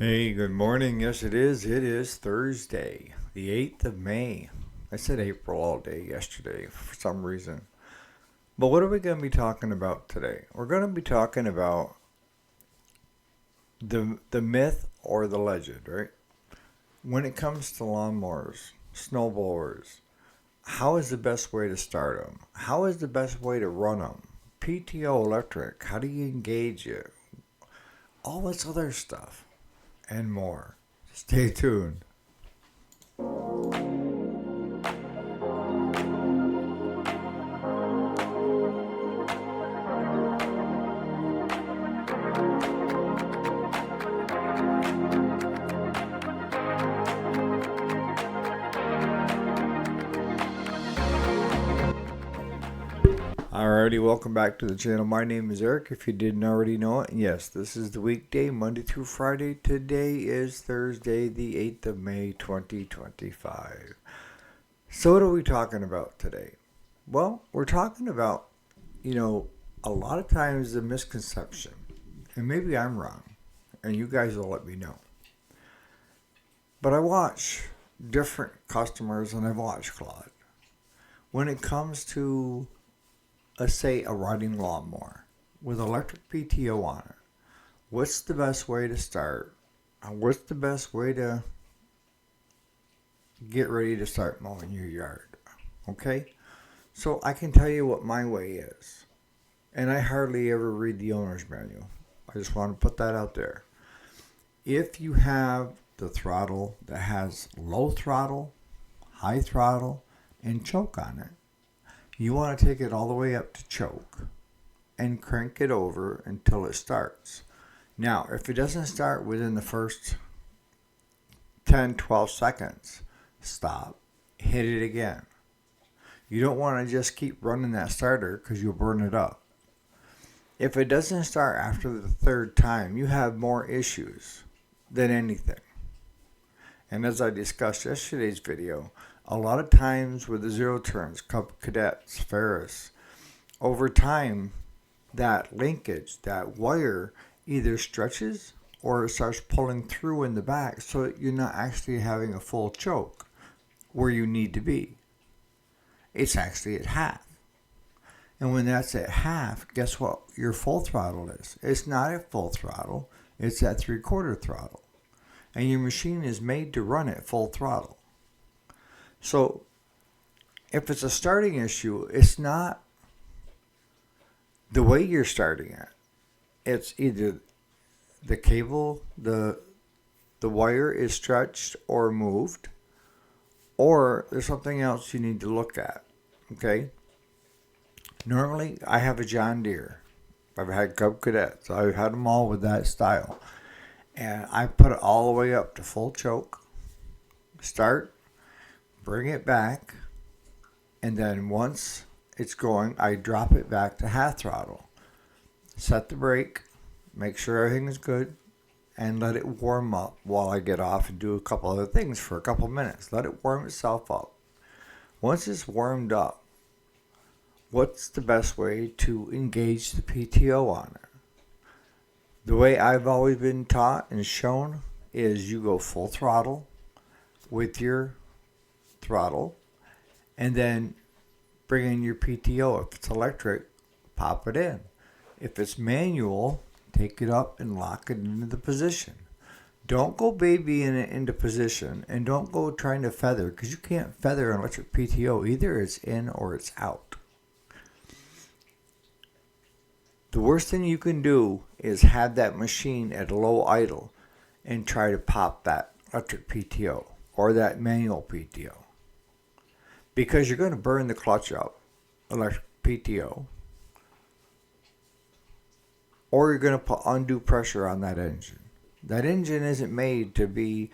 Hey, good morning. Yes, it is. It is Thursday, the 8th of May. I said April all day yesterday for some reason. But what are we going to be talking about today? We're going to be talking about the myth or the legend, right? When it comes to lawnmowers, snowblowers, how is the best way to start them? How is the best way to run them? PTO electric, how do you engage it? All this other stuff and more. Stay tuned. Alrighty, welcome back to the channel. My name is Eric, if you didn't already know it. And yes, this is the weekday, Monday through Friday. Today is Thursday, the 8th of May, 2025. So what are we talking about today? Well, we're talking about, a lot of times the misconception, and maybe I'm wrong, and you guys will let me know. But I watch different customers and I've watched Claude. When it comes to, let's say, a riding lawnmower with electric PTO on it, what's the best way to start? What's the best way to get ready to start mowing your yard? Okay? So I can tell you what my way is. And I hardly ever read the owner's manual. I just want to put that out there. If you have the throttle that has low throttle, high throttle, and choke on it, you want to take it all the way up to choke and crank it over until it starts. Now, if it doesn't start within the first 10, 12 seconds, stop, hit it again. You don't want to just keep running that starter because you'll burn it up. If it doesn't start after the third time, you have more issues than anything. And as I discussed yesterday's video, a lot of times with the zero turns, Cub Cadets, Ferris, over time, that linkage, that wire either stretches or it starts pulling through in the back so that you're not actually having a full choke where you need to be. It's actually at half. And when that's at half, guess what your full throttle is? It's not at full throttle, it's at 3/4 throttle. And your machine is made to run at full throttle. So if it's a starting issue, it's not the way you're starting it. It's either the cable, the wire is stretched or moved, or there's something else you need to look at. Okay? Normally, I have a John Deere. I've had Cub Cadets. I've had them all with that style. And I put it all the way up to full choke. Start, bring it back, and then once it's going, I drop it back to half throttle. Set the brake, make sure everything is good, and let it warm up while I get off and do a couple other things for a couple minutes. Let it warm itself up. Once it's warmed up, what's the best way to engage the PTO on it? The way I've always been taught and shown is you go full throttle with your throttle and then bring in your PTO. If it's electric, pop it in. If it's manual, take it up and lock it into the position. Don't go babying it into position and don't go trying to feather because you can't feather an electric PTO. Either it's in or it's out. The worst thing you can do is have that machine at low idle and try to pop that electric PTO or that manual PTO. Because you're going to burn the clutch up, electric PTO, or you're going to put undue pressure on that engine. That engine isn't made to be,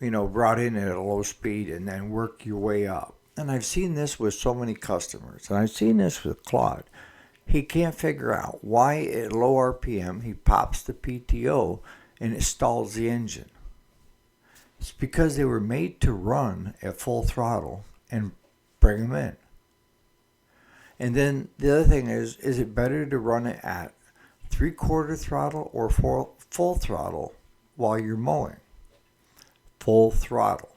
brought in at a low speed and then work your way up. And I've seen this with so many customers, and I've seen this with Claude. He can't figure out why at low RPM he pops the PTO and it stalls the engine. It's because they were made to run at full throttle and bring them in. And then the other thing is it better to run it at 3/4 throttle or full throttle while you're mowing. Full throttle.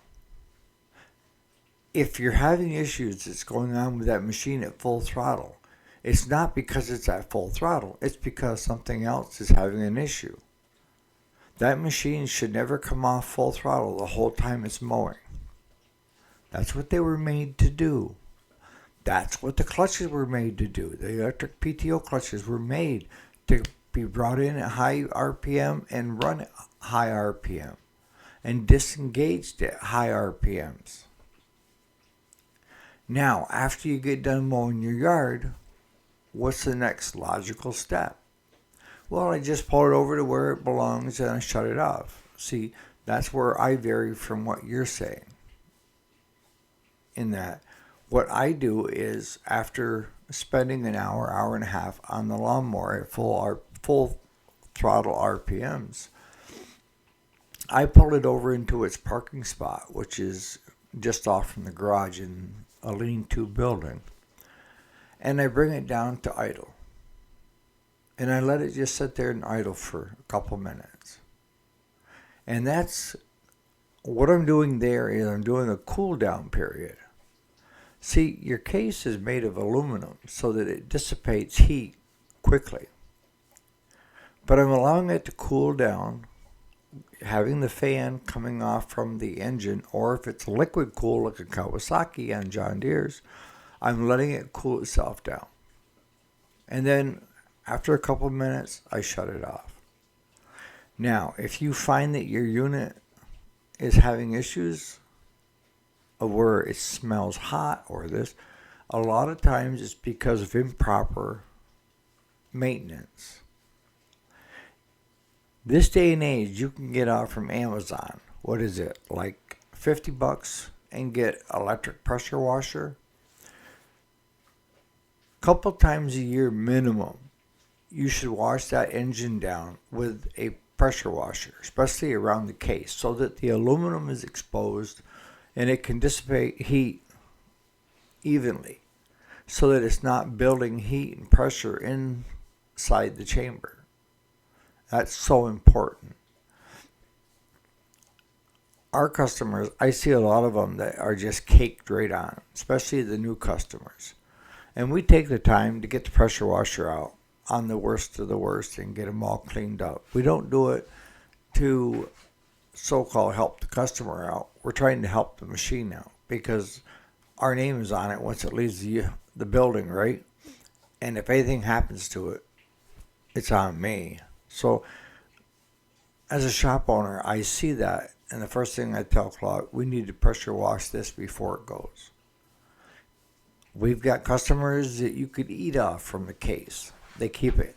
If you're having issues that's going on with that machine at full throttle, it's not because it's at full throttle. It's because something else is having an issue. That machine should never come off full throttle the whole time it's mowing. That's what they were made to do. That's what the clutches were made to do. The electric PTO clutches were made to be brought in at high RPM and run at high RPM and disengaged at high RPMs. Now, after you get done mowing your yard, what's the next logical step? Well, I just pull it over to where it belongs and I shut it off. See, that's where I vary from what you're saying. In that, what I do is after spending an hour, hour and a half on the lawnmower at full throttle RPMs, I pull it over into its parking spot, which is just off from the garage in a lean-to building, and I bring it down to idle. And I let it just sit there and idle for a couple minutes. And that's what I'm doing there is I'm doing a cool down period. See, your case is made of aluminum so that it dissipates heat quickly. But I'm allowing it to cool down, having the fan coming off from the engine, or if it's liquid cool like a Kawasaki on John Deere's, I'm letting it cool itself down. And then after a couple of minutes, I shut it off. Now, if you find that your unit is having issues of where it smells hot or this, a lot of times it's because of improper maintenance. This day and age, you can get out from Amazon, what is it, like $50 and get electric pressure washer? Couple times a year minimum, you should wash that engine down with a pressure washer, especially around the case, so that the aluminum is exposed and it can dissipate heat evenly, so that it's not building heat and pressure inside the chamber. That's so important. Our customers, I see a lot of them that are just caked right on, especially the new customers. And we take the time to get the pressure washer out on the worst of the worst and get them all cleaned up. We don't do it to so-called help the customer out. We're trying to help the machine out because our name is on it once it leaves the building, right? And if anything happens to it, it's on me. So as a shop owner, I see that, and the first thing I tell Claude, we need to pressure wash this before it goes. We've got customers that you could eat off from the case. They keep it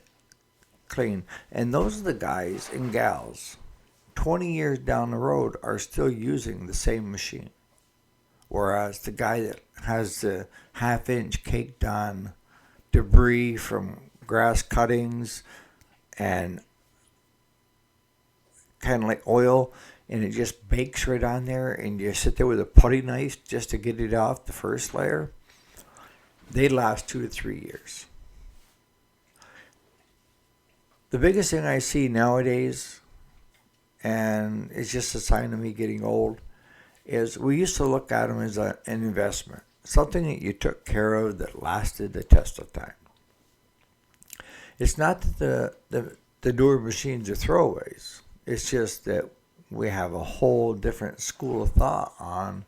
clean. And those are the guys and gals, 20 years down the road, are still using the same machine. Whereas the guy that has the half-inch caked on debris from grass cuttings and kind of like oil, and it just bakes right on there, and you sit there with a putty knife just to get it off the first layer, they last 2 to 3 years. The biggest thing I see nowadays, and it's just a sign of me getting old, is we used to look at them as an investment, something that you took care of that lasted the test of time. It's not that the newer machines are throwaways. It's just that we have a whole different school of thought on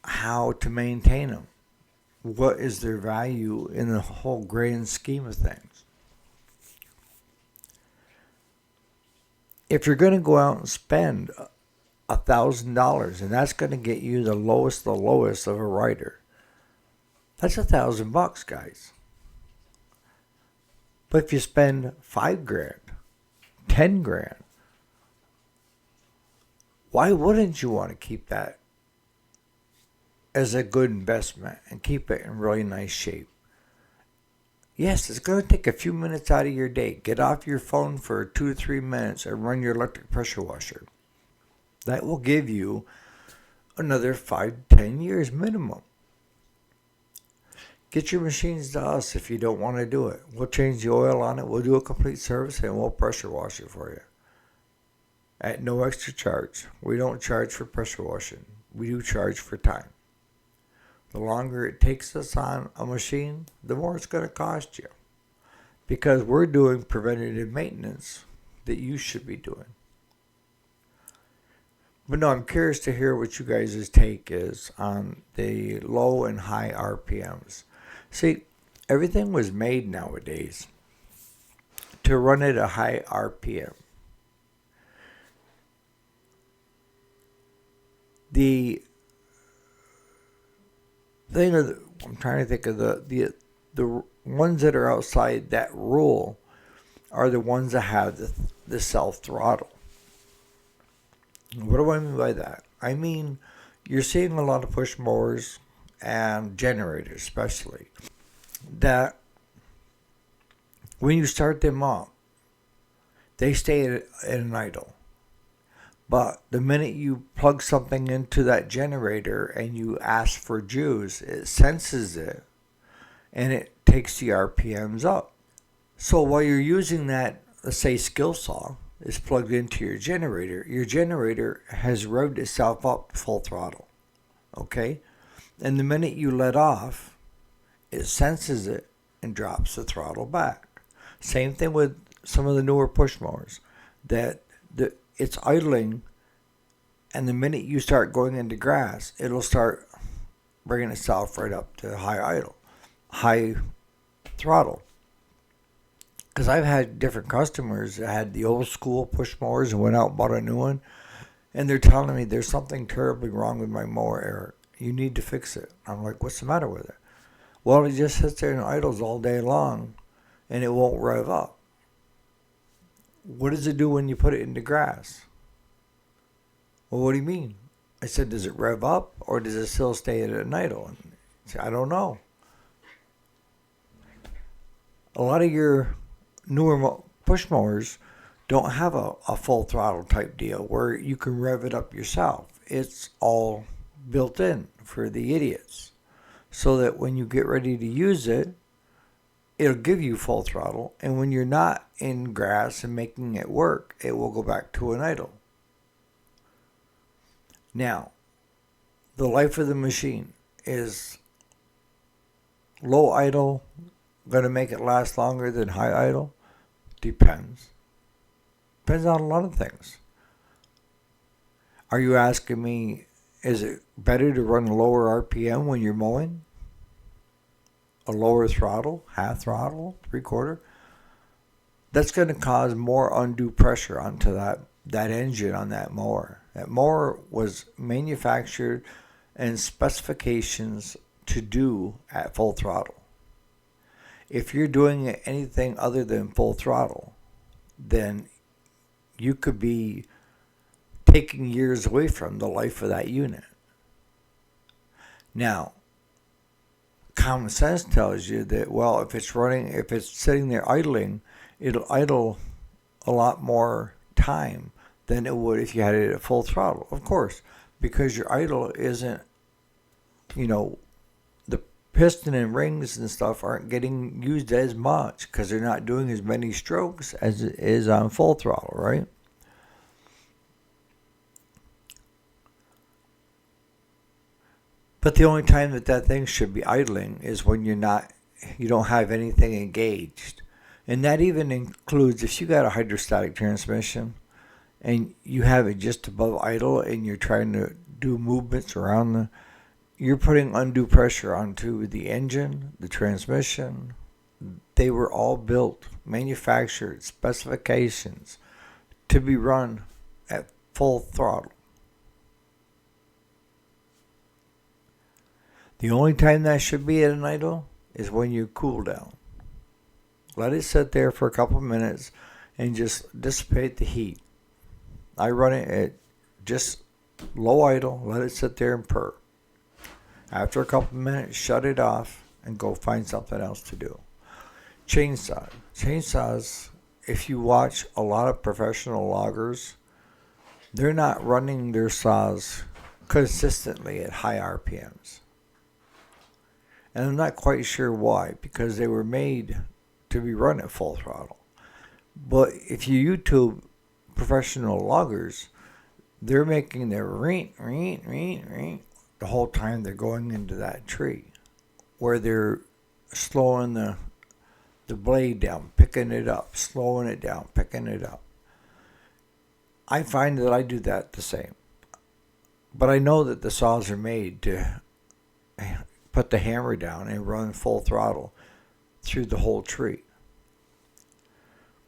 how to maintain them. What is their value in the whole grand scheme of things? If you're going to go out and spend $1,000, and that's going to get you the lowest of a rider, that's $1,000, guys. But if you spend $5,000, $10,000, why wouldn't you want to keep that as a good investment and keep it in really nice shape? Yes, it's going to take a few minutes out of your day. Get off your phone for 2 to 3 minutes and run your electric pressure washer. That will give you another 5 to 10 years minimum. Get your machines to us if you don't want to do it. We'll change the oil on it. We'll do a complete service and we'll pressure wash it for you. at no extra charge. We don't charge for pressure washing. We do charge for time. The longer it takes us on a machine, the more it's going to cost you. Because we're doing preventative maintenance that you should be doing. But no, I'm curious to hear what you guys' take is on the low and high RPMs. See, everything was made nowadays to run at a high RPM. The thing of I'm trying to think of the ones that are outside that rule are the ones that have the self throttle. What do I mean by that? I mean, you're seeing a lot of push mowers and generators especially that when you start them up, they stay at an idle. But the minute you plug something into that generator and you ask for juice, it senses it and it takes the RPMs up. So while you're using that, let's say skill saw is plugged into your generator has revved itself up to full throttle. Okay? And the minute you let off, it senses it and drops the throttle back. Same thing with some of the newer push mowers. It's idling, and the minute you start going into grass, it'll start bringing itself right up to high throttle. Because I've had different customers that had the old school push mowers and went out and bought a new one, and they're telling me there's something terribly wrong with my mower, Eric. You need to fix it. I'm like, what's the matter with it? Well, it just sits there and idles all day long, and it won't rev up. What does it do when you put it into grass? Well, what do you mean? I said, does it rev up, or does it still stay at an idle? And he said, I don't know. A lot of your newer push mowers don't have a full throttle type deal where you can rev it up yourself. It's all built in for the idiots. So that when you get ready to use it, it'll give you full throttle. And when you're not in grass and making it work, it will go back to an idle. Now, the life of the machine is low idle going to make it last longer than high idle? Depends. Depends on a lot of things. Are you asking me, is it better to run a lower RPM when you're mowing? A lower throttle, half throttle, 3/4? That's going to cause more undue pressure onto that engine on that mower. That mower was manufactured and specifications to do at full throttle. If you're doing anything other than full throttle, then you could be taking years away from the life of that unit. Now, common sense tells you that, well, if it's sitting there idling, it'll idle a lot more time than it would if you had it at full throttle. Of course, because your idle isn't, the piston and rings and stuff aren't getting used as much because they're not doing as many strokes as it is on full throttle, right? But the only time that thing should be idling is when you don't have anything engaged. And that even includes if you got a hydrostatic transmission and you have it just above idle and you're trying to do movements around you're putting undue pressure onto the engine, the transmission. They were all built, manufactured, specifications to be run at full throttle. The only time that should be at an idle is when you cool down. Let it sit there for a couple of minutes and just dissipate the heat. I run it at just low idle, let it sit there and purr. After a couple of minutes, shut it off and go find something else to do. Chainsaws, if you watch a lot of professional loggers, they're not running their saws consistently at high RPMs. And I'm not quite sure why, because they were made to be run at full throttle. But if you YouTube professional loggers, they're making their ring the whole time they're going into that tree, where they're slowing the blade down, picking it up, slowing it down, picking it up. I find that I do that the same. But I know that the saws are made to put the hammer down and run full throttle through the whole tree.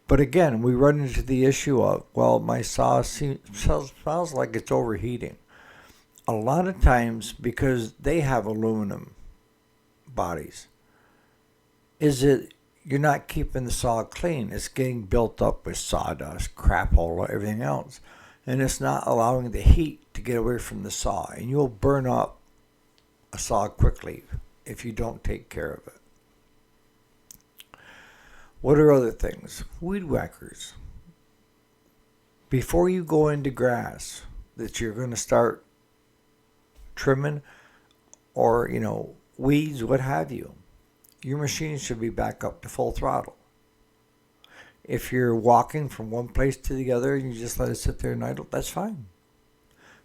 But again, we run into the issue of, well, my saw smells like it's overheating. A lot of times, because they have aluminum bodies, is it you're not keeping the saw clean. It's getting built up with sawdust, crap, everything else. And it's not allowing the heat to get away from the saw. And you'll burn up a saw quickly if you don't take care of it. What are other things? Weed whackers. Before you go into grass that you're going to start trimming or, weeds, what have you, your machine should be back up to full throttle. If you're walking from one place to the other and you just let it sit there and idle, that's fine.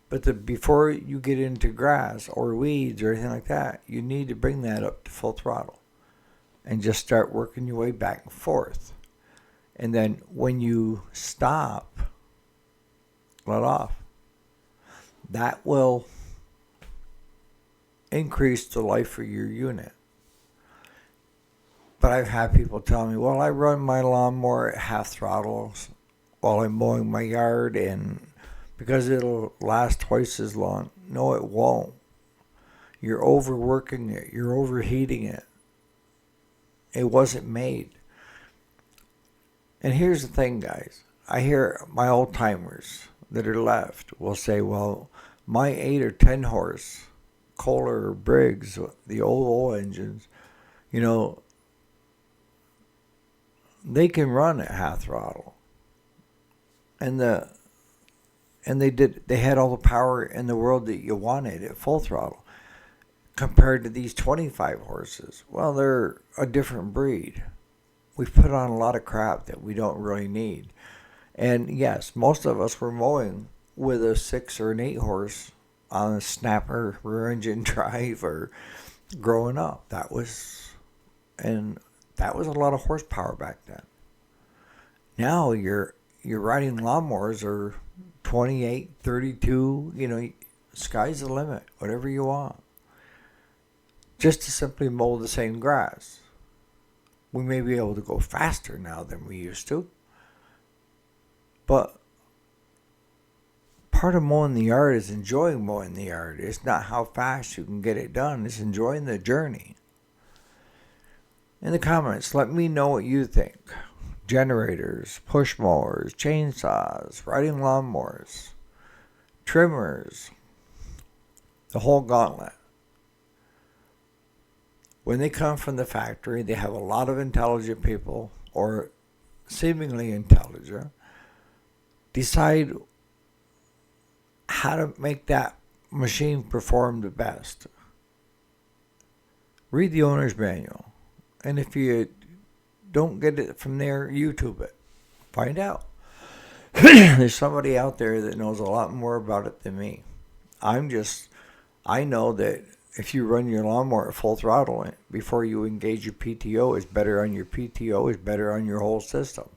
But before you get into grass or weeds or anything like that, you need to bring that up to full throttle and just start working your way back and forth. And then when you stop, let off. That will increase the life of your unit. But I've had people tell me, well, I run my lawnmower at half throttle while I'm mowing my yard, and because it'll last twice as long. No, it won't. You're overworking it. You're overheating it. It wasn't made. And here's the thing, guys. I hear my old timers that are left will say, well, my 8 or 10 horse Kohler or Briggs, the old engines, they can run at half throttle. And they had all the power in the world that you wanted at full throttle compared to these 25 horses. Well, they're a different breed. We've put on a lot of crap that we don't really need. And yes, most of us were mowing with a 6 or an 8 horse on a snapper rear engine drive or growing up. That was a lot of horsepower back then. Now you're riding lawnmowers are 28, 32, sky's the limit, whatever you want. Just to simply mow the same grass. We may be able to go faster now than we used to. But part of mowing the yard is enjoying mowing the yard. It's not how fast you can get it done. It's enjoying the journey. In the comments, let me know what you think. Generators, push mowers, chainsaws, riding lawnmowers, trimmers, the whole gauntlet. When they come from the factory, they have a lot of intelligent people, or seemingly intelligent, decide how to make that machine perform the best. Read the owner's manual. And if you don't get it from there, YouTube it. Find out. There's somebody out there that knows a lot more about it than me. I know that if you run your lawnmower at full throttle before you engage your PTO, is better on your PTO, is better on your whole system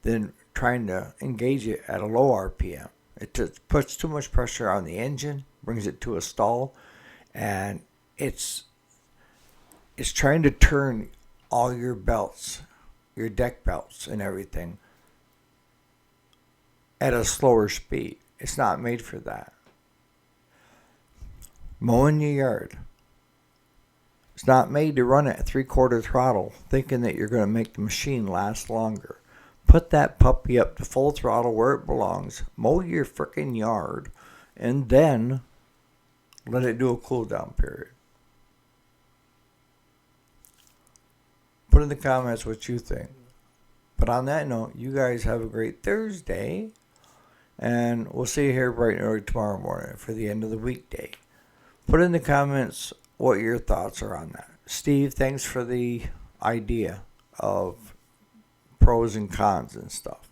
than trying to engage it at a low RPM. It puts too much pressure on the engine, brings it to a stall, and it's trying to turn all your belts, your deck belts and everything at a slower speed. It's not made for that. Mowing your yard. It's not made to run at 3/4 throttle thinking that you're going to make the machine last longer. Put that puppy up to full throttle where it belongs. Mow your frickin' yard. And then let it do a cool down period. Put in the comments what you think. But on that note, you guys have a great Thursday. And we'll see you here bright and early tomorrow morning for the end of the weekday. Put in the comments what your thoughts are on that. Steve, thanks for the idea of pros and cons and stuff.